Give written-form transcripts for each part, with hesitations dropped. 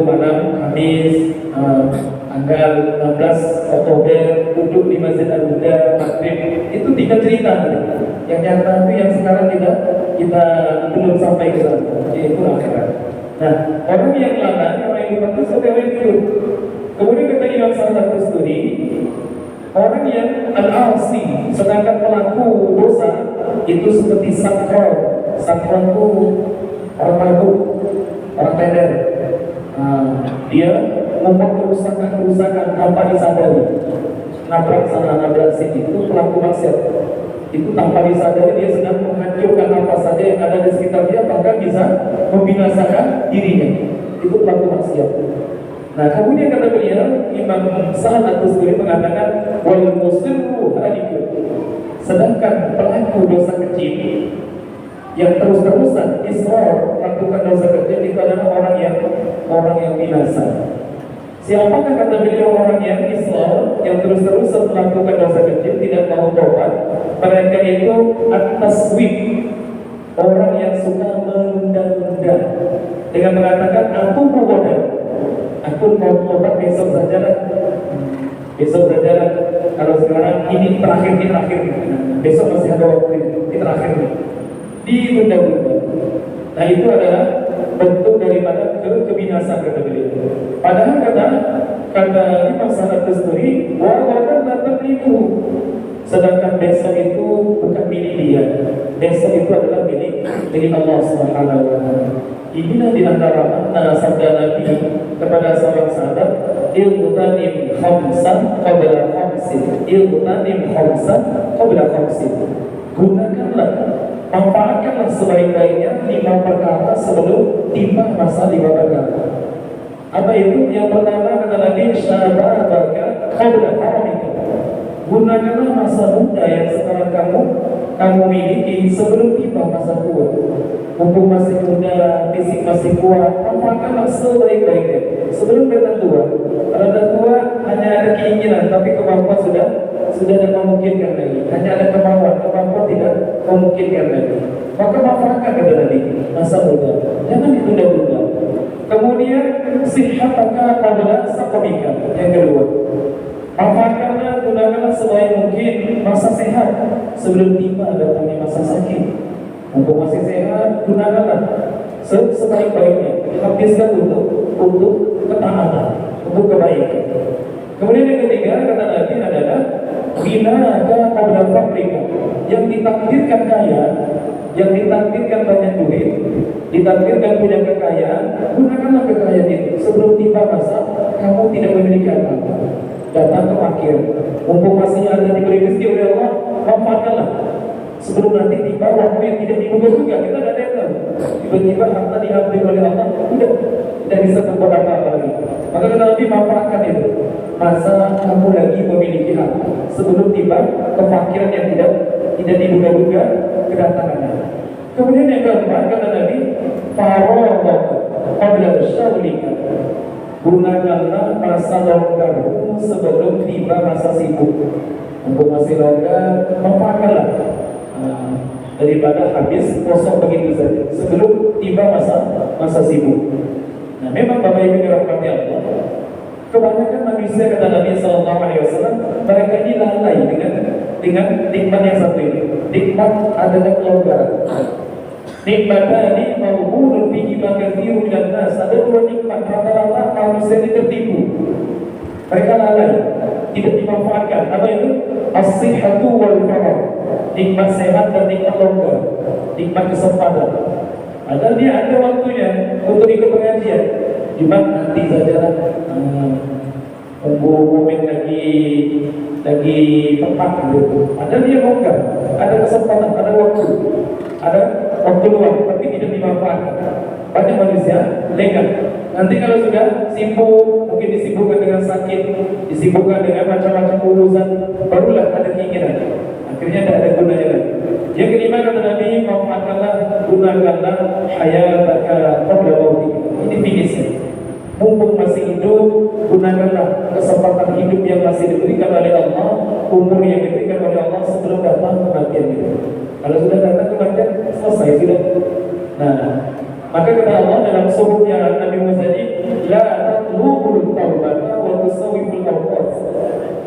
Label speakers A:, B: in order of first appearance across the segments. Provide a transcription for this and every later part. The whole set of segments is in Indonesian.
A: malam Kamis tanggal 16 Oktober duduk di Masjid Al-Huda maghrib, itu tidak cerita. Yang nyata itu yang sekarang kita belum sampai ke sana, yaitu akhirat. Nah, orang yang lalai, orang yang lupa itu seperti itu. Kemudian kata Imam Sa'ad Al-Tusturi, orang yang al-asi, sedangkan pelaku dosa itu seperti sakral. Sakral itu orang mabuk, orang tender. Dia membuat kerusakan tanpa disadari, nabrak sana nabrak sini, itu pelaku maksiat. Itu tanpa disadari dia sedang menghancurkan apa saja yang ada di sekitar dia, bahkan bisa membinasakan dirinya. Itu pelaku maksiat. Nah, kemudian kata beliau, Imam Sa'ad At-Tusturi mengatakan wal musirru halikun. Sedangkan pelaku dosa kecil yang terus-terusan israr melakukan dosa kecil itu adalah orang yang binasa. Siapakah kata beliau orang yang israr yang terus-terusan melakukan dosa kecil tidak mau tobat? Mereka itu at-taswif, orang yang suka menunda-nunda dengan mengatakan aku mau tobat besok saja lah. Kalau sekarang ini terakhir, besok masih ada waktu ini terakhir ditunda-tunda. Nah, itu adalah bentuk daripada kebinasaan kata beliau. Padahal kata Imam Sa'ad At-Tusturi, walaupun datang itu, sedangkan besok itu bukan milik dia. Besok itu adalah milik Allah Subhanahu wa Ta'ala. Inilah di antara makna sabda Nabi kepada seorang sahabat, ilmutanim khamsan qabla khamsin. Ilmutanim khamsan qabla khamsin. Gunakanlah, manfaatkanlah sebaik-baiknya 5 perkara sebelum tiba masa 5 perkara. Apa itu? Yang pertama kata Nabi, syababaka qabla haramika. Gunakanlah masa muda yang sekarang kamu miliki sebelum tiba masa tua. Mumpung masih muda, fisik masih kuat, manfaatkanlah sebaik-baiknya sebelum datang tua. Kalau datang tua hanya ada keinginan, tapi kemampuan sudah tidak memungkinkan lagi. Hanya ada kemampuan tidak memungkinkan lagi. Maka manfaatkan kata Nabi masa muda, jangan ditunda-tunda. Kemudian sihataka qabla saqamika. Yang kedua, manfaatkanlah, gunakanlah sebaik mungkin masa sehat sebelum tiba datangnya masa sakit. Untuk masih sehat, gunakanlah sebaik-baiknya. Habiskan untuk ketaatan, untuk kebaikan. Kemudian yang ketiga kata Nabi adalah binaka qabla faqrika. Yang ditakdirkan kaya, yang ditakdirkan banyak duit, ditakdirkan punya kekayaan, gunakanlah kekayaan itu sebelum tiba masa kamu tidak memiliki apa-apa. Datang ke akhir, mumpung masih ada diberi rezeki oleh Allah, manfaatkanlah sebelum nanti tiba waktu yang tidak diduga-duga. Kita tidak tahu, tiba-tiba harta diambil oleh Allah, tidak bisa berbuat apa-apa lagi. Maka kata Nabi, manfaatkan itu masa kamu lagi memiliki harta sebelum tiba kefakiran yang tidak diduga-duga kedatangannya. Kemudian yang keempat kata Nabi, faragha qabla syaghlika. Gunakanlah masa longgarmu sebelum tiba masa sibuk. Untuk masih longgar, manfaatkanlah daripada habis kosong begitu saja sebelum tiba masa sibuk. Nah, memang Bapak Ibu dirahmati Allah, kebanyakan manusia kata Nabi Sallallahu Alaihi Wasallam, mereka ini lalai dengan nikmat yang satu ini. Nikmat adalah kelonggaran. Nikmatani mawhulun fihi katsirun minan nas. Ada 2 nikmat rata-rata manusia ini tertipu. Mereka lalai, tidak dimanfaatkan. Apa itu? As-sihhatu wal faragh. Nikmat sehat dan nikmat longgar, nikmat kesempatan. Padahal dia ada waktunya untuk ikut pengajian, cuma nanti sajalah. Momen lagi tepat gitu. Padahal dia longgar, ada kesempatan, ada waktu luang, tapi tidak dimanfaatkan. Banyak manusia lengah. Nanti kalau sudah sibuk, mungkin disibukkan dengan sakit, disibukkan dengan macam-macam urusan, barulah ada keinginan. Akhirnya tidak ada gunanya lagi. Yang kelima kata Nabi, manfaatkanlah, gunakanlah hayataka qabla mautika. Ini finishnya. Mumpung masih hidup, gunakanlah kesempatan hidup yang masih diberikan oleh Allah, umur yang diberikan oleh Allah sebelum datang kematian itu. Kalau sudah datang kematian, selesai sudah. Nah, maka kata Allah dalam suruhnya Nabi Musa ini, la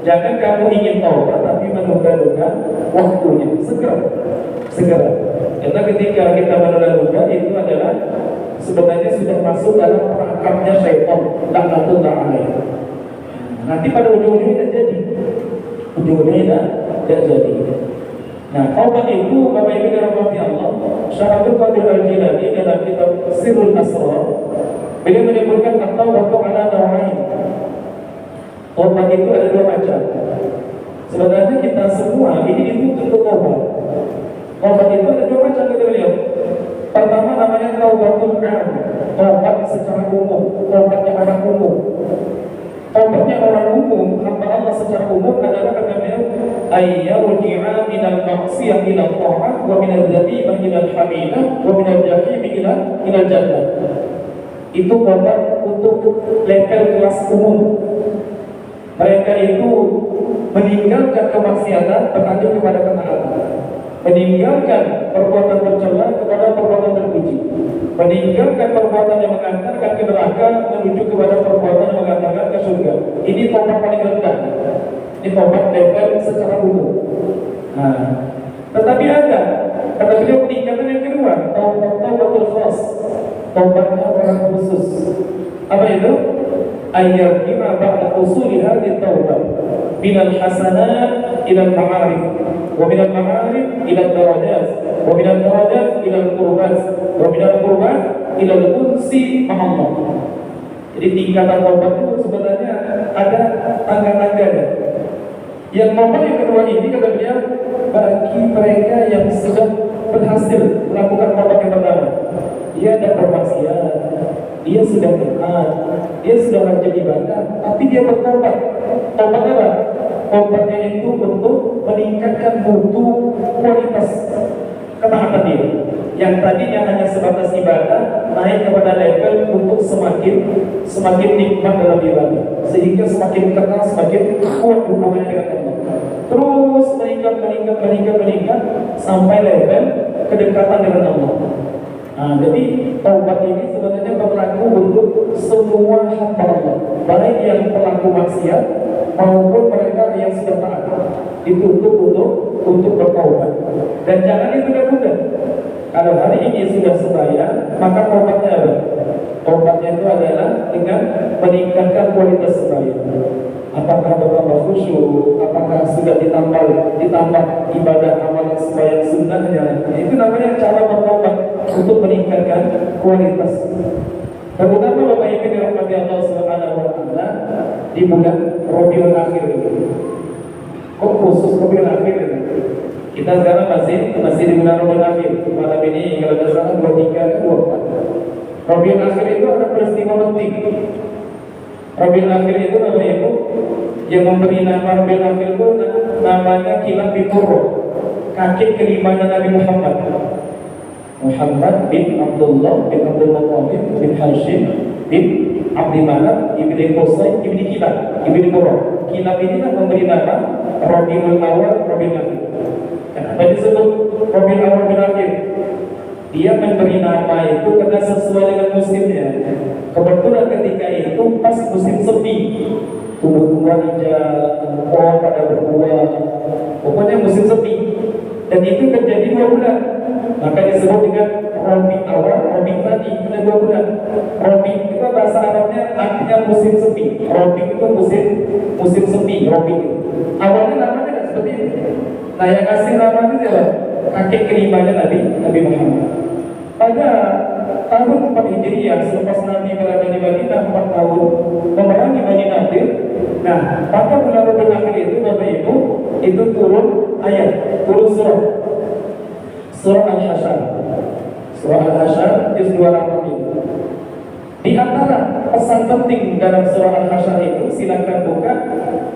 A: Jangan kamu ingin taubat tapi menunda-nunda waktunya. Segera. Karena ketika kita menunda-nunda itu adalah sebenarnya sudah masuk dalam perangkapnya syaitan, laknatullah alaih. Nanti pada ujung-ujungnya tidak jadi. Ujung-ujungnya tidak jadi. Nah, taubat itu Bapak Ibu dirahmati Allah, Syaratul Qadir Al-Jilani dalam kitab Sirrul Asrar, beliau menyebutkan at-taubatu ala naw'ain. Taubat itu ada dua macam. Sebenarnya kita semua ini dituntut untuk taubat. Taubat itu ada dua macam kata beliau. Pertama namanya taubatul 'am, taubat secara umum, taubatnya orang umum. Taubatnya orang umum, hamba Allah secara umum adalah kata beliau ayyarji'a minal ma'siyah ila ta'ah wa minal dzabibah ila hamidah wa minal jahim ila jannah. Itu taubat untuk level kelas umum. Mereka itu meninggalkan kemaksiatan berlanjut kepada ketaatan, meninggalkan perbuatan tercela kepada perbuatan terpuji, meninggalkan perbuatan yang mengantarkan ke neraka menuju kepada perbuatan yang mengantarkan ke surga. Ini taubat paling rendah. Ini taubat level secara umum. Nah, tetapi ada kata beliau peningkatan yang kedua, taubatul khas, taubatnya orang khusus. Apa itu? Ayat bima ba'da usuli hadhihi taubat minal hasanat ila al-ma'arif wa minal ma'arif ila al-darajat wa minal darajat ila al-qurbat wa minal qurbat ila al-unsi ma'allah. Jadi tingkatan taubat itu sebenarnya ada tangga-tangganya. Yang taubat yang kedua ini kata beliau bagi mereka yang sudah berhasil melakukan taubat yang pertama, dia tidak bermaksiat, dia sudah taat, dia sudah rajin ibadah, tapi dia bertobat. Tobat apa? Tobatnya itu untuk meningkatkan mutu kualitas ketaatan dia. Yang tadinya hanya sebatas ibadah, naik kepada level untuk semakin nikmat dalam ibadah, sehingga semakin kenal, semakin kuat hubungannya dengan Allah. Terus meningkat sampai level kedekatan dengan Allah. Nah, jadi taubat ini sebenarnya berlaku untuk semua hamba Allah, baik yang pelaku maksiat maupun mereka yang sudah taat. Dituntut untuk bertaubat. Dan jangan ditunda-tunda. Kalau hari ini sudah sembahyang, maka taubatnya apa? Taubatnya itu adalah dengan meningkatkan kualitas sembahyang. Apakah bertambah khusyuk, apakah sudah ditambah ibadah amalan sembahyang sunnahnya. Itu namanya cara bertobat untuk meningkatkan kualitas. Terutama Bapak Ibu dirahmati Allah Subhanahu wa taala di bulan Rabiul Akhir ini. Kok khusus Rabiul Akhir ini? Kita sekarang masih di bulan Rabiul Akhir. Malam ini kalau tidak salah 23 24. Rabiul Akhir itu ada peristiwa penting. Rabiul Akhir itu Bapak Ibu yang memberi nama Rabiul Akhir itu namanya Kilab bin Murrah, kakek kelimanya Nabi Muhammad bin Abdullah bin Abdul Muttalib bin Hashim bin Abdi Manaf ibni Qusay ibni Kilab ibni Murrah. Kilab ini memberi nama Rabiul Awal Rabiul Akhir. Kenapa disebut Rabiul Awal Rabiul Akhir? Dia memberi nama itu karena sesuai dengan musimnya. Kebetulan ketika itu pas musim sepi, tumbuh-tumbuhan hijau, pohon pada berbuah, pokoknya musim sepi. Dan itu terjadi 2 bulan. Maka disebut dengan Rabi awal, Rabi tadi, ada 2 bulan. Rabi itu bahasa Arabnya artinya musim sepi. Rabi itu musim sepi, Rabi itu. Awalnya namanya tidak seperti itu. Nah, yang kasih nama itu adalah kakek kelimanya Nabi Muhammad. Pada tahun 4 Hijriah, selepas Nabi berada di Madinah 4 tahun memerangi Bani Nadir. Nah, pada bulan Rabiul Akhir itu Bapak Ibu, itu turun surah Al-Hasyr. Surah Al-Hasyr juz 200. Di antara pesan penting dalam surah Al-Hasyr itu, silakan buka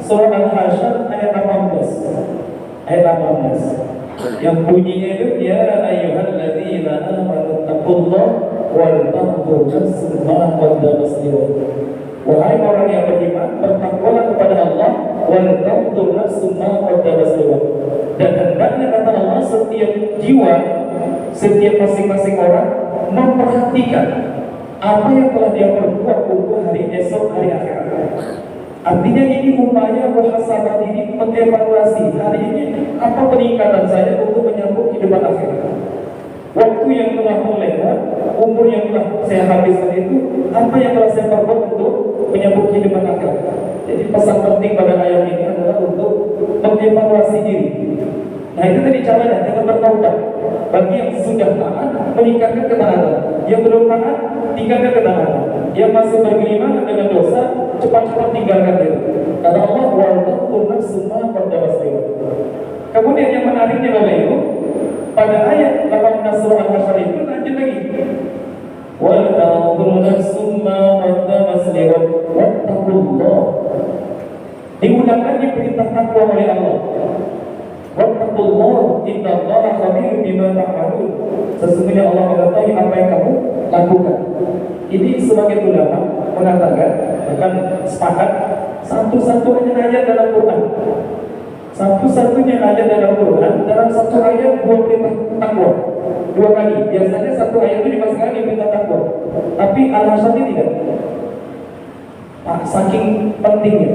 A: surah Al-Hasyr ayat 18. Ayat 18. Yang bunyinya itu ya ayyuhalladzina amanu taqullaha wal tanzur nafsun ma qaddamat lighad. Wahai orang yang beriman, bertakwalah kepada Allah wal tanzur nafsun ma qaddamat lighad. Dan hendaknya kata Allah setiap jiwa, setiap masing-masing orang memperhatikan apa yang telah dia perbuat untuk hari esok, hari akhirat. Artinya ini upaya muhasabah diri, mengevaluasi hari ini apa peningkatan saya untuk menyambut kehidupan akhirat. Waktu yang telah melewat, umur yang telah saya habiskan itu, apa yang telah saya perbuat untuk menyambut kehidupan akhirat. Jadi pesan penting pada ayat ini adalah untuk mengevaluasi diri. Nah itu tadi caranya dengan bertaubat. Bagi yang sudah taat, meningkatkan ketaatan. Yang belum taat, tinggalkan ketaatan. Yang masih bergelimang dengan dosa, cepat-cepat tinggalkan itu. Kata Allah, wa'alaikum nafsumma qaddamasliwa. Kemudian yang menariknya Bapak Ibu, pada ayat 18 surah Al-Hasyr itu lanjut lagi. Wa'alaikum nafsumma qaddamasliwa wattaqullah. Diulang lagi perintah takwa oleh Allah. Wattaqullah innallaha khabirum bima ta'malun. Sesungguhnya Allah mengetahui apa yang kamu lakukan. Ini sebagai ulama mengatakan, bahkan sepakat, satu-satunya ayat dalam Quran, satu-satunya ayat dalam Quran, dalam satu ayat dua perintah takwa, dua kali. Biasanya satu ayat itu dimasukkan di perintah takwa, tapi Al-Hasyr ini tidak. Saking pentingnya.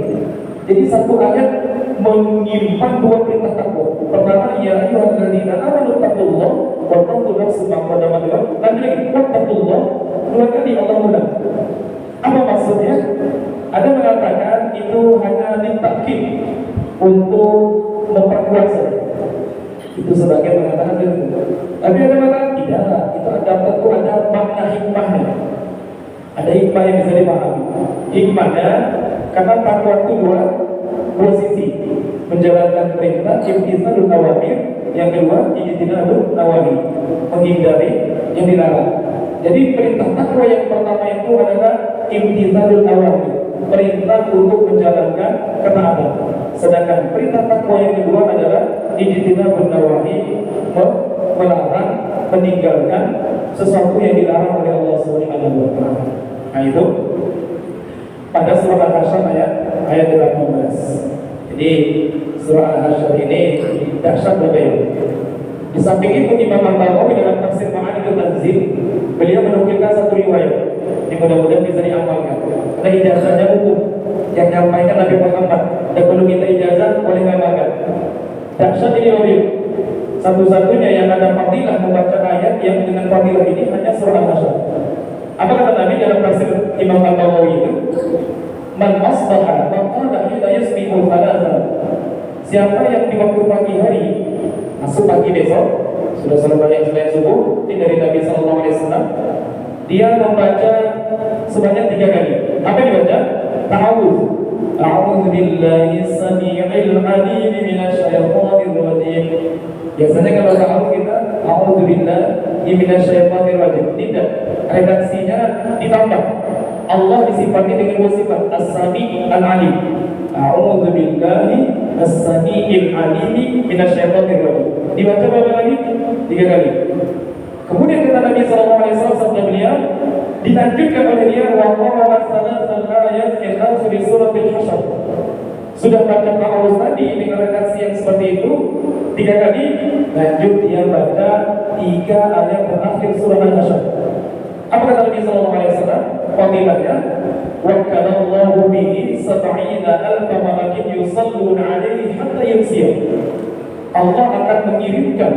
A: Jadi satu ayat menyimpan dua perintah takwa. Pertama, ya ayyuhalladzina amanu taqullaha wa tanzur nafsun ma qaddamat lighad. Lanjut lagi, wattaqullah. Dua kali Allah ulang. Apa maksudnya? Ada mengatakan itu hanya ditakkid untuk memperkuat saja. Itu sebagian mengatakan itu. Tapi ada mengatakan tidak. Itu ada makna hikmahnya. Ada hikmah yang bisa dipahami. Hikmahnya karena takwa itu dua sisi, menjalankan perintah, imtitsalun awamir, yang kedua ijtinabun nawahi, menghindari yang dilarang. Jadi perintah takwa yang pertama itu adalah imtitsalun awamir, perintah untuk menjalankan ketaatan. Sedangkan perintah takwa yang kedua adalah ijtinabun nawahi, melarang, meninggalkan sesuatu yang dilarang oleh Allah Subhanahu wa taala. Nah itu pada surah Al-Hasyr ayat 18. Jadi surah Al-Hasyr ini dahsyat berbeda. Di samping itu Imam Al-Baghawi dalam tafsir Ma'anil Tanzil, beliau menukilkan satu riwayat yang mudah-mudahan bisa diamalkan. Ada ijazahnya hukum yang nyampaikan Nabi Muhammad, dan perlu minta ijazah boleh ngamalkan. Dahsyat ini wajib. Satu-satunya yang ada fadilah membaca ayat yang dengan fadilah ini hanya surah Al-Hasyr. Apa kata Nabi dalam tafsir Imam Al-Baghawi itu? Man asbaha maqala hina yasbihu thalatha. Siapa yang di waktu pagi hari, masuk pagi besok, sudah selesai selain subuh, ini dari Nabi sallallahu alaihi wasallam, dia membaca sebanyak 3 kali. Apa yang dibaca? Ta'awudz. A'udzu billahi as-sami'il 'alim minasy syaithanir rajim. Biasanya kalau ta'awudz kita a'udzu billahi minasy syaithanir rajim. Tidak. Redaksinya ditambah. Allah disifati dengan dua sifat, as-sami' al-alim. A'udzu billahi as-sami'il 'alim minasy syaithanir rajim. Dibaca berapa kali? 3 kali. Kemudian kata Nabi sallallahu alaihi wasallam sabda beliau, dilanjutkan oleh dia wa qala salatan ayat yang di surah Al-Hasyr. Sudah baca ta'awudz tadi dengan redaksi yang seperti itu 3 kali, lanjut dia baca 3 ayat terakhir surah Al-Hasyr. Apa kata Nabi sallallahu alaihi wasallam? Fadilahnya wa kana Allahu bihi 70,000 malakin yusalluna alaihi hatta yumsiya. Allah akan mengirimkan,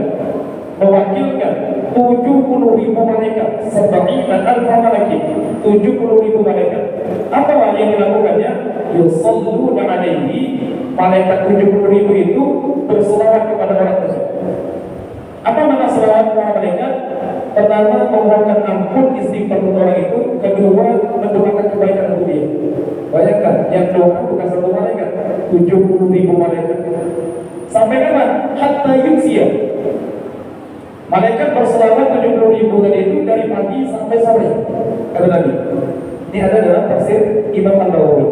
A: mewakilkan 70,000 malaikat, 70,000 malakin, 70,000 malaikat. Apa yang dilakukannya? Yusalluna alaihi, malaikat 70,000 itu berselawat kepada orang tersebut. Apa makna selawat kepada malaikat? Pertama, memohonkan ampun istighfar untuk orang itu. Kedua, mendoakan kebaikan untuk dia. Bayangkan, yang doa bukan satu malaikat, 70,000 malaikat. Sampai kapan? Hatta yumsiya. Malaikat berselawat 70,000 tadi itu dari pagi sampai sore. Kata Nabi. Ini ada dalam tafsir Imam Al-Baghawi.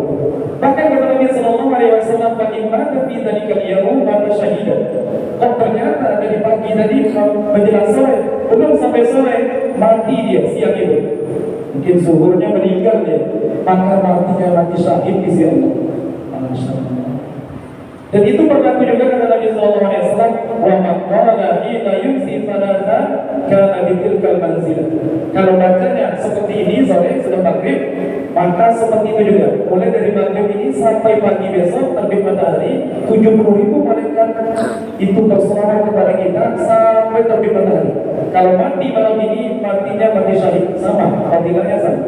A: Bahkan kata Nabi sallallahu alaihi wasallam, "Fa imma fi dzalikal yaum mata syahidan." Oh, ternyata dari pagi tadi menjelang sore, belum sampai sore mati dia siang itu. Mungkin zuhurnya meninggal dia, maka matinya mati syahid di sisi Allah. Masyaallah. Dan itu berlaku juga kata Nabi sallallahu alaihi wasallam, "Wa man qala hina yumsi thalatha kana bitilkal manzilah. Kalau bacanya seperti ini sore sudah maghrib, maka seperti itu juga. Mulai dari maghrib ini sampai pagi besok terbit matahari, 70.000 malaikat itu berselawat kepada kita sampai terbit matahari. Kalau mati malam ini, matinya mati syahid, sama, fadilahnya sama.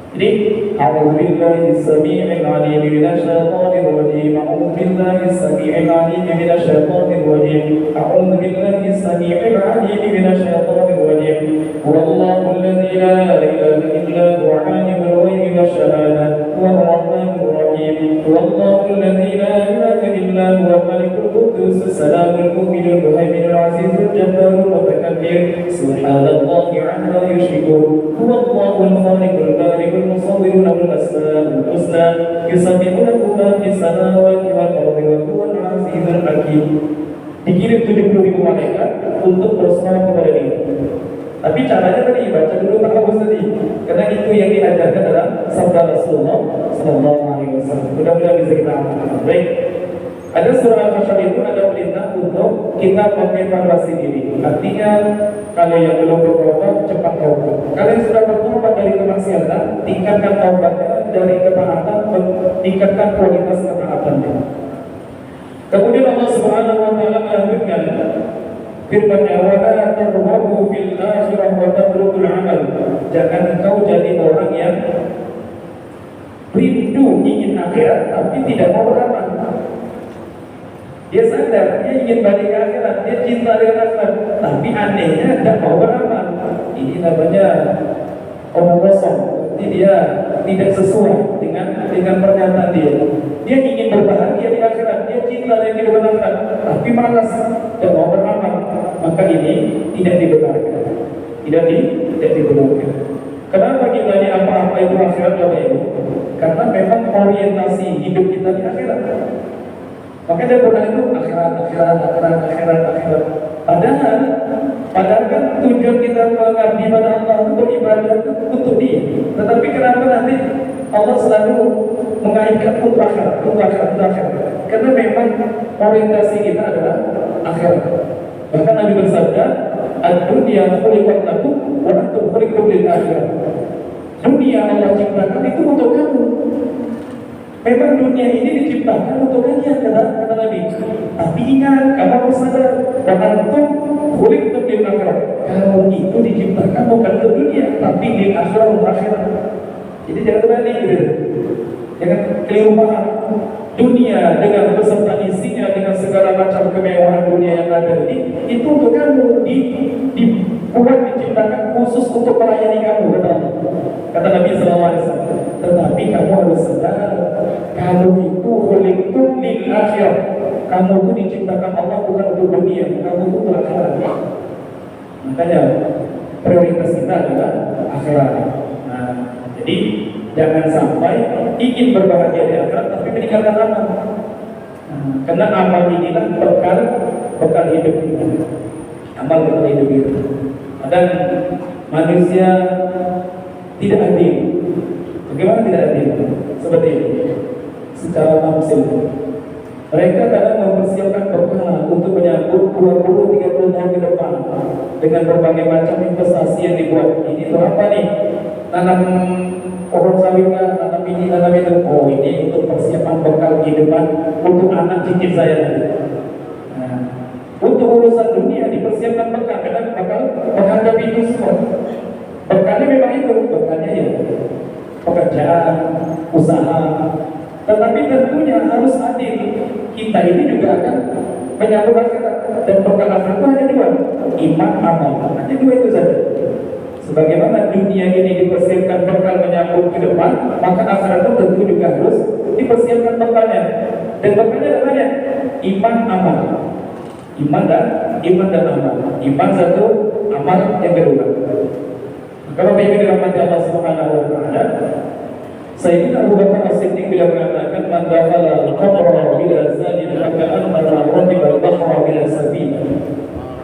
A: Jadi, a'udzubillahi as-sami'il 'alim minasyaitonir rajim. A'udzubillahi as-sami'il 'alim minasyaitonir rajim. A'udzubillahi as-sami'il 'alim minasyaitonir rajim. Huwallahu alladzi la ilaha illa huwa 'alimul ghaibi wasyahadah, huwar rahmanur rahim. Huwallahu alladzi la ilaha illa huwa al-malikul quddus as-salamul mu'minul muhaiminul 'azizul jabbarul mutakabbir. Subhanallahi 'amma yushrikun. Huwallahul khaliqul bari'ul المصور له الأسماء الحسنى يسبح له ما في السماوات والأرض وهو العزيز الحكيم. Dikirim 70.000 malaikat untuk berselawat kepada dia. Tapi caranya tadi baca dulu tahawuz tadi, karena itu yang diajarkan dalam sabda Rasulullah Sallallahu Alaihi Wasallam. Mudah-mudahan bisa kita amalkan. Baik. Ada surah Al-Hasyr itu ada perintah untuk kita mengevaluasi diri. Artinya kalau yang belum bertobat cepat taubat. Kalau yang sudah bertobat dari kemaksiatan, tingkatkan taubatnya, dari ketaatan tingkatkan kualitas ketaatannya. Kemudian Allah Subhanahu wa taala melanjutkan firman-Nya, "Wa la targhabu fil akhirah wa tatrukul 'amal." Jangan engkau jadi orang yang rindu ingin akhirat tapi tidak mau beramal. Dia sadar, dia ingin balik ke akhirat, dia cinta dengan akhirat, tapi anehnya tidak mau beramal. Ini namanya omong kosong. Jadi dia tidak sesuai dengan pernyataan dia. Dia ingin berbahagia di akhirat, dia cinta dengan kehidupan akhirat, tapi malas dan mau beramal. Maka ini tidak dibenarkan. Tidak dibenarkan. Kenapa kita ini apa-apa itu akhirat Bapak Ibu? Karena memang orientasi hidup kita di akhirat. Maka dia berkata itu akhirat. Padahal kan tujuan kita mengabdi pada Allah untuk beribadah itu untuk dia. Tetapi kenapa nanti Allah selalu mengaitkan untuk akhirat. Karena memang orientasi kita adalah akhirat. Bahkan Nabi bersabda, "Ad-dunya khuliqat lakum wa antum khuliqtum lil akhirah." Dunia Allah ciptakan itu untuk kamu. Memang dunia ini diciptakan untuk kalian, kata Nabi. Tapi ingat, kamu harus sadar, bahwa antum khuliqtum lil akhirah. Kamu itu diciptakan bukan untuk dunia, tapi lil akhirah, untuk akhirat. Jadi jangan terbalik gitu. Jangan keliru paham. Dunia dengan beserta isinya, dengan segala macam kemewahan dunia yang ada ini, itu untuk kamu dibuat, diciptakan khusus untuk melayani kamu, kata Nabi SAW. Tetapi kamu harus sadar, kamu itu khuliqtum lil akhirah. Kamu itu diciptakan Allah bukan untuk dunia, kamu itu untuk akhirat. Makanya prioritas kita adalah akhirat. Nah, jadi jangan sampai ingin berbahagia di akhirat tapi meninggalkan amal. Karena amal inilah bekal hidup kita. Amal bekal hidup kita. Dan manusia tidak adil. Bagaimana tidak adil? Seperti ini. Secara tamsil, mereka kadang mempersiapkan bekal untuk menyambut 20-30 tahun ke depan dengan berbagai macam investasi yang dibuat. Ini untuk apa nih? Tanam pohon sawit, tanam ini, tanam itu. Oh, ini untuk persiapan bekal kehidupan untuk anak cicit saya nanti. Nah, untuk urusan dunia dipersiapkan bekal, karena bakal menghadapi itu semua. Bekalnya memang itu, bekalnya ya pekerjaan, usaha. Tetapi tentunya harus adil. Kita ini juga akan menyambut akhirat, dan bekal akhirat itu hanya dua, iman, amal. Hanya dua itu saja. Sebagaimana dunia ini dipersiapkan bekal menyambut ke depan, maka akhirat itu tentu juga harus dipersiapkan bekalnya. Dan bekalnya namanya iman, amal. Iman dan amal. Iman satu, amal yang kedua. Kalau Bapak Ibu dirahmati Allah Subhanahu wa taala, Sayyidina Abu Bakar As-Siddiq beliau mengatakan, "Man dakhala al-qabra bila zanin maka anna rakiba al-bahra bila sabina."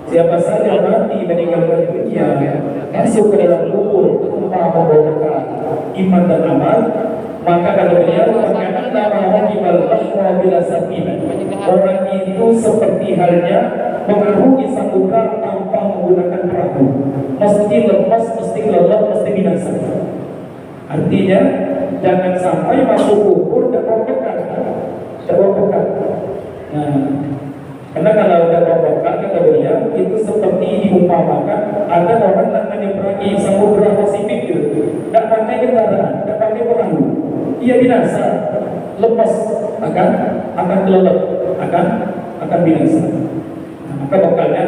A: Siapa saja mati meninggalkan dunia, masuk ke dalam kubur tanpa membawa bekal iman dan amal, maka kata beliau, "Maka anna rakiba al-bahra bila sabina." Orang itu seperti halnya mengarungi samudra tanpa menggunakan perahu. Mesti lepas, mesti lelah, mesti binasa. Artinya jangan sampai masuk kubur dan robohkan. Nah, karena kalau udah robohkan kata beliau itu seperti diumpamakan ada orang yang menyeberangi samudra Pasifik gitu, tidak pakai kendaraan, tidak pakai perahu, ia binasa, lepas akan kelelep, akan binasa. Nah, maka bekalnya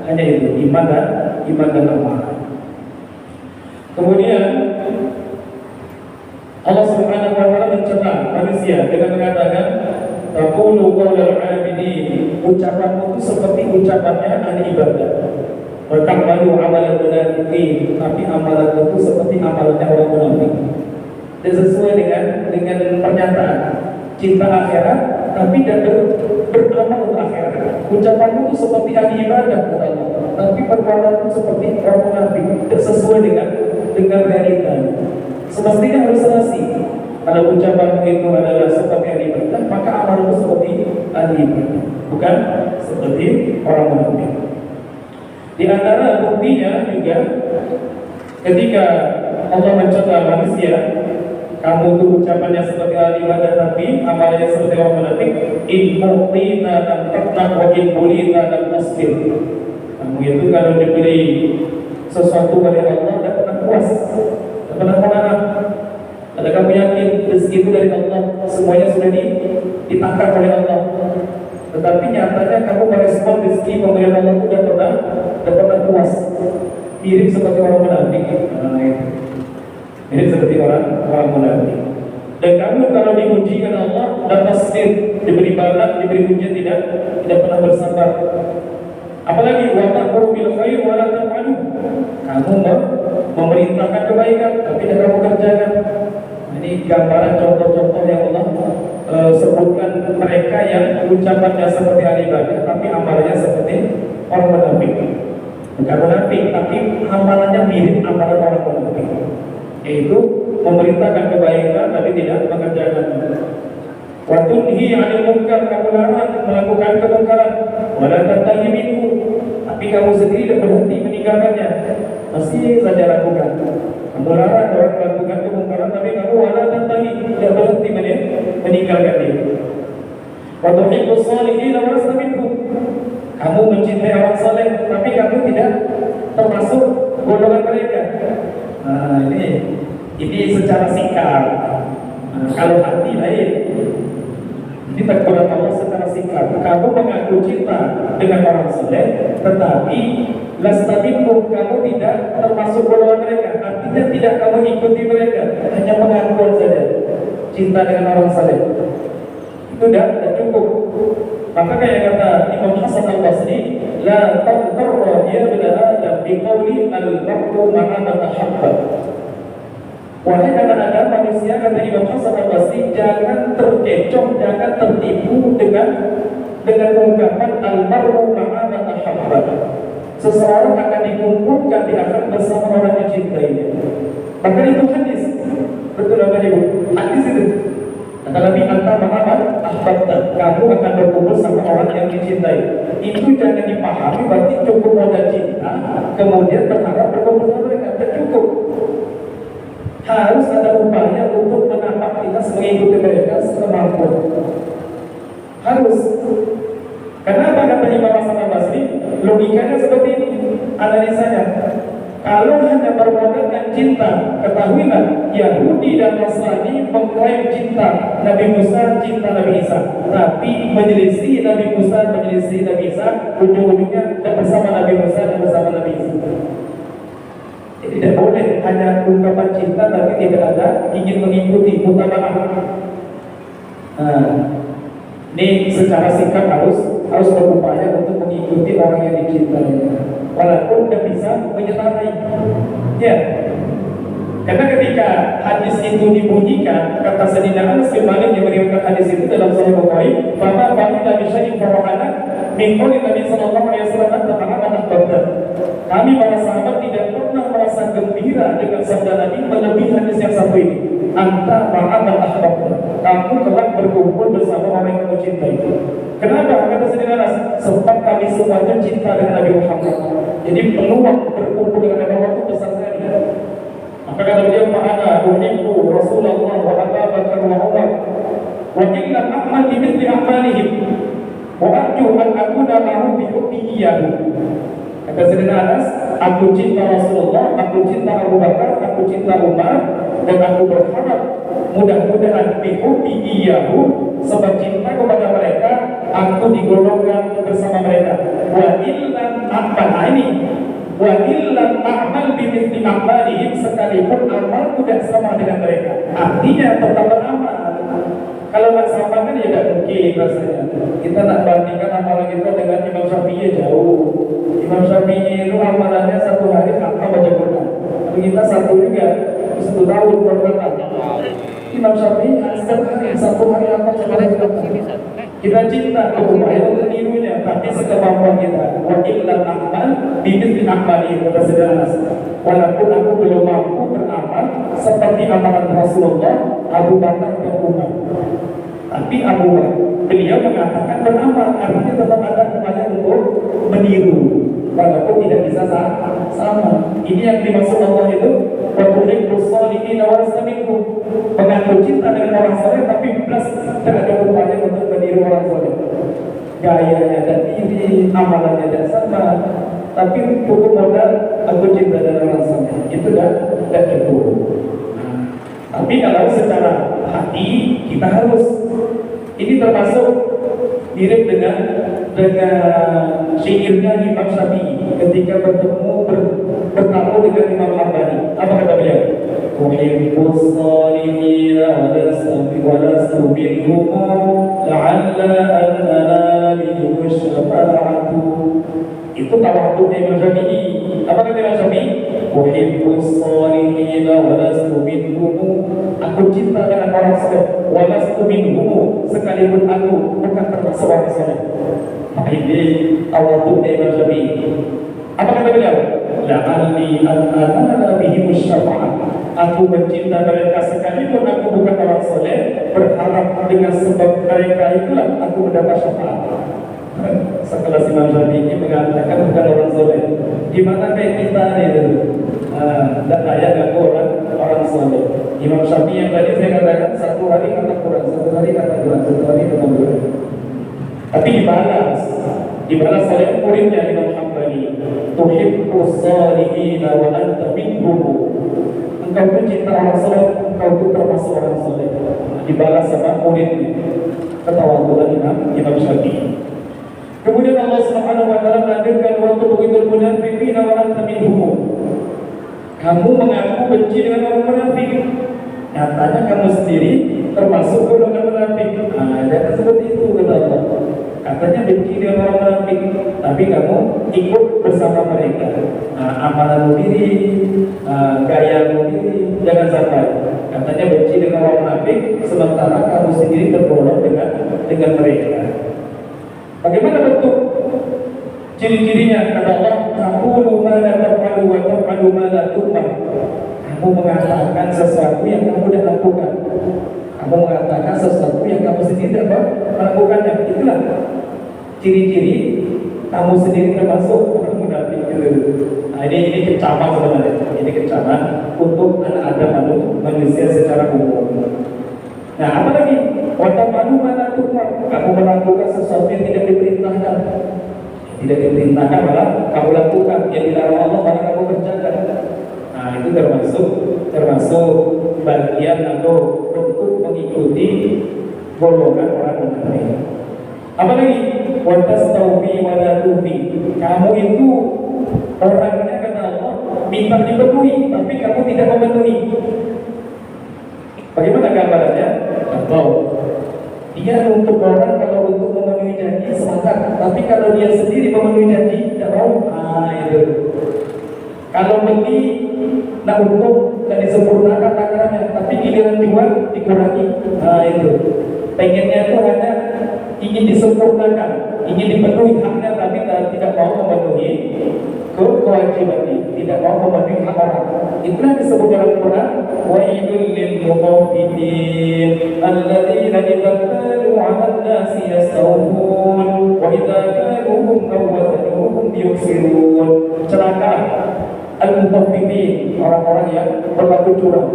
A: hanya itu iman dan amal. Kemudian Allah Subhanahu wa taala mencela manusia dengan mengatakan taqulu qaulal 'abidin, ucapanmu itu seperti ucapannya ahli ibadah. Wa ta'malu 'amalan munafiqin, tapi amalan itu seperti amalannya orang munafik. Dan sesuai dengan pernyataan cinta akhirat tapi tidak beramal untuk akhirat. Ucapanmu itu seperti ahli ibadah kata Allah, tapi perbuatanmu seperti orang munafik, tidak sesuai dengan realita. Semestinya harus selesai. Kalau ucapan itu adalah seperti ahli ibadah, maka amalmu seperti ahli ibadah, bukan seperti orang munafik. Di antara buktinya juga ketika Allah mencela manusia, kamu tuh ucapannya seperti ahli ibadah tapi amalnya seperti orang munafik. In mu'tina lam taqna wa in bulina lam tasbir. Kamu itu kalau diberi sesuatu oleh Allah tidak pernah puas, tidak pernah mengalah. Kalau kamu yakin rezeki itu dari Allah, semuanya sudah ditangkap oleh Allah, tetapi nyatanya kamu merespon rezeki pemberian Allah itu tidak pernah puas, mirip seperti orang munafik. Mirip seperti orang munafik. Dan kamu kalau diuji oleh Allah dan tasbir, diberi bala, diberi ujian tidak pernah bersabar. Apalagi wa ta'muru bil khair wa la taf'alu. Kamu memerintahkan kebaikan tapi tidak kamu kerjakan. Ini gambaran contoh-contoh yang Allah sebutkan mereka yang ucapannya seperti ahli ibadah tapi amalnya seperti orang munafik. Bukan munafik tapi amalannya mirip amalan orang munafik, yaitu memerintahkan kebaikan tapi tidak mengerjakan. Wa tunhi 'anil munkar, kamu larang melakukan kemungkaran. Wa la tantahi minhu, tapi kamu sendiri tidak berhenti meninggalkannya, masih saja lakukan. Kamu larang orang melakukan kemungkaran tapi kamu wa la tantahi, tidak berhenti meninggalkan dia. Wa tuhibbus shalihin wa lasta minhum, kamu mencintai orang saleh tapi kamu tidak termasuk golongan mereka. Nah, ini secara sikap. Kalau hati lain. Ini teguran Allah secara sikap. Kamu mengaku cinta dengan orang saleh, tetapi lastabikum, kamu tidak termasuk golongan mereka. Artinya tidak kamu ikuti mereka, hanya pengakuan saja cinta dengan orang saleh. Itu tidak cukup. Maka kayak kata Imam Hasan Al-Basri, la taqtarra ya bin Adam biqauli al-mar'u ma'a man ahabba. Wahai anak-anak manusia, kata Imam Hasan Al-Basri, jangan terkecoh, jangan tertipu dengan ungkapan al-mar'u ma'a man ahabba. Seseorang akan dikumpulkan di akhirat bersama orang yang dicintainya. Maka itu hadis. Betul apa Ibu? Hadis itu. Kata Nabi, anta ma'a ahbabta, kamu akan berkumpul sama orang yang dicintai. Itu jangan dipahami berarti cukup modal cinta, kemudian berharap berkumpul sama mereka. Tidak cukup. Harus ada upaya untuk menapak kita mengikuti mereka semampu. Harus. Kenapa kata Imam Hasan Al-Basri? Logikanya seperti ini, analisanya. Kalau hanya bermodalkan cinta, ketahuilah Yahudi dan Nasrani mengklaim cinta Nabi Musa, cinta Nabi Isa, tapi menyelisih Nabi Musa, menyelisih Nabi Isa, ujung-ujungnya tidak bersama Nabi Musa dan bersama Nabi Isa. Tidak boleh hanya ungkapan cinta tapi tidak ada ingin mengikuti mutaba'ah. Ini secara sikap harus berupaya untuk mengikuti orang yang dicintai, walaupun tidak bisa menyertai. Ya, karena ketika hadis itu dibunyikan, kata Sayyidina Anas bin Malik yang meriwayatkan hadis itu dalam Sahih Bukhari, "Fama fa'ila bi syai'in farahana min qouli Nabi sallallahu alaihi wasallam ta'ala tabda." Kami para sahabat tidak pernah merasa gembira dengan sabda Nabi melebihi hadis yang satu ini. Anta ma'amal ahbabta, kamu telah berkumpul bersama orang yang kamu cintai. Kenapa? Kata Sayyidina Anas, sebab kami semuanya cinta dengan Nabi Muhammad. Jadi peluang berkumpul dengan Allah itu besar sekali. Maka kata beliau, "Ma'ana uhibbu Rasulullah wa Abu Bakar wa Umar wa illa a'mal bi mithli a'malihim wa arju an akuna ma'hum bi hubbi iyyahu." Kata Sayyidina Anas, aku cinta Rasulullah, aku cinta Abu Bakar, aku cinta Umar, dan aku berharap mudah-mudahan bi hubbi iyyahu, sebab cinta kepada mereka aku digolongkan bersama mereka. Wa illam a'mal ini wa illam a'mal bimithli a'malihim, sekalipun amal tidak sama dengan mereka. Artinya tetap beramal. Kalau nggak sama kan ya nggak mungkin rasanya. Kita nak bandingkan amalan kita dengan Imam Syafi'i jauh. Imam Syafi'i itu amalannya satu hari apa baca Quran. Tapi kita satu juga 1 tahun berkata. Imam Syafi'i satu hari apa baca Quran. Kita cinta upaya untuk menirunya, tapi sekemampuan kita. Wa illam a'mal bimithli a'malihim, kata Sayyidina Anas. Walaupun aku belum mampu beramal seperti amalan Rasulullah, Abu Bakar dan Umar. Tapi beliau mengatakan beramal, artinya tetap ada upaya untuk meniru, walaupun tidak bisa sama. Ini yang dimaksud Allah itu, wa tuhibbus shalihin wa lastaminhum, mengaku cinta dengan orang saleh tapi plus tidak ada upaya untuk meniru orang saleh. Gayanya dan diri, amalannya dan sama, tapi cukup modal aku cinta dengan orang saleh, itu tidak cukup. Tapi kalau secara hati kita harus, ini termasuk mirip dengan syairnya Imam Syafi'i ketika bertamu dengan Imam Hambali. Apa kata beliau? Uhibbus salihina wa lastu minhum la'alla an anali syafa'atu. Itu tawadhu'nya Imam Syafi'i. Apa kata Imam Syafi'i? Uhibbus salihina wa lastu minhum, aku cinta dengan orang saleh, wa lastu minhum, sekalipun aku bukan termasuk orang saleh. Ini tawadhu'nya Imam Syafi'i. Apa kata beliau? La'alli an anala bihim syafa'at, aku mencinta mereka sekalipun aku bukan orang saleh, berharap dengan sebab mereka itulah aku mendapat syafaat. Sekelas Imam Syafi'i mengatakan bukan orang soleh. Di mana kayak kita itu, tidak layak ngaku orang soleh. Imam Syafi'i yang tadi saya katakan satu hari kata Quran, satu hari kata Quran, satu hari kata Quran. Tapi dibalas oleh muridnya Imam Hambali. Tuhibbus salihina wa anta minhum. Engkau pun cinta orang soleh, engkau pun termasuk orang soleh. Dibalas sama muridnya. Ketawaduan Imam Syafi'i. Kemudian Allah Subhanahu wa taala mengatakan waktu begitu munafiqina wa anta minhum. Kamu mengaku benci dengan orang munafik. Nyatanya kamu sendiri termasuk golongan munafik. Jangan seperti itu kata Allah. Katanya benci dengan orang munafik, tapi kamu ikut bersama mereka. Amalan diri, gaya diri, jangan sampai. Katanya benci dengan orang munafik, sementara kamu sendiri tergolong dengan mereka. Bagaimana bentuk ciri-cirinya? Kata Allah, "Taqulu ma la taf'alu wa taf'alu ma la tu'mar." Kamu mengatakan sesuatu yang kamu tidak lakukan. Kamu mengatakan sesuatu yang kamu sendiri tidak melakukannya. Itulah ciri-ciri kamu sendiri termasuk orang munafik. Ini kecaman sebenarnya. Ini kecaman untuk anak-anak manusia secara umum. Nah, apa lagi? Watafalu mana tukar? Kamu melakukan sesuatu yang tidak diperintahkan. Tidak diperintahkan malah kamu lakukan. Yang dilarang Allah malah kamu kerjakan. Nah, itu termasuk bagian atau bentuk mengikuti golongan orang munafik. Apa lagi? Watastawfi wala tufi. Kamu itu orangnya kata Allah minta dipenuhi, tapi kamu tidak memenuhi. Bagaimana gambarannya? Atau dia untuk orang kalau untuk memenuhi janji sepakat, tapi kalau dia sendiri memenuhi janji tidak mau. Itu. Kalau beli nak untung dan disempurnakan takarannya, tapi giliran jual dikurangi. Itu. Pengennya itu hanya ingin disempurnakan, ingin dipenuhi haknya, tapi tidak mau memenuhi kewajibannya, tidak mau memenuhi hak orang. Itulah disebut dalam Quran, wailul lil mutaffifin alladzina idza qalu 'ala an-nasi yastawfun wa idza kaluhum aw wazanuhum yuksirun. Celaka al-mutaffifin, orang-orang yang berlaku curang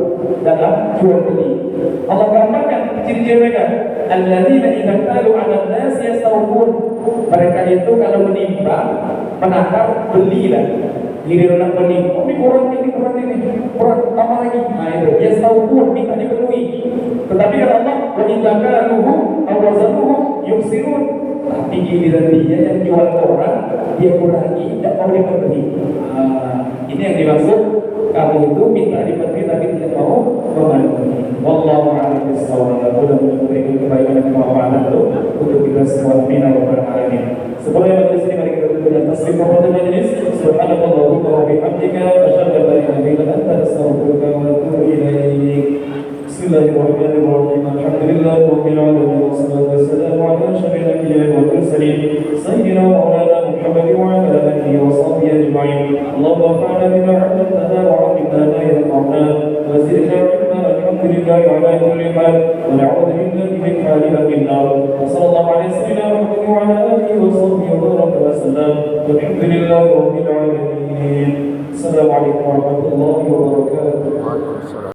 A: dalam jual beli. Allah gambarkan ciri-ciri mereka, alladzina idza qalu 'alan nas yastawfun. Mereka itu kalau menimbang, menakar, belilah. Giliran nak beli, oh ini kurang tambah lagi. Nah itu, yastawfun, minta dipenuhi. Tetapi kata Allah, wa idza qaluhu aw wazanuhu yuksirun. Tapi giliran dia yang jual ke orang, dia kurangi, tidak mau dipenuhi. Ini yang dimaksud, kamu itu minta dipenuhi tapi tidak mau memenuhi. Wallahu a'lam bishawab. Mudah-mudahan memberikan kebaikan dan kemapanan untuk kita semua. Amin ya rabbal alamin. Sebelum majelis ini, mari kita tutup dengan tasbih kepada majelis. Subhanallahumma wa bihamdika, asyhadu an la ilaha illa anta, astaghfiruka wa atubu ilaik. Bismillahirrahmanirrahim. Alhamdulillahi rabbil alamin, wassalatu wassalamu ala asyrafil anbiya'i wal mursalin, sayyidina wa maulana Muhammadin wa ala alihi wa sahbihi ajma'in. Allahumma anfa'na bima 'allamtana wa 'allimna ma yanfa'una wa zidna 'ilma. Alhamdulillahi ala kulli hal wa na'udzu billahi min hali ahli an-nar. Wa sallallahu ala sayyidina Muhammadin wa ala alihi wa sahbihi wa baraka wa sallam. Walhamdulillahi rabbil alamin. Assalamualaikum warahmatullahi wabarakatuh.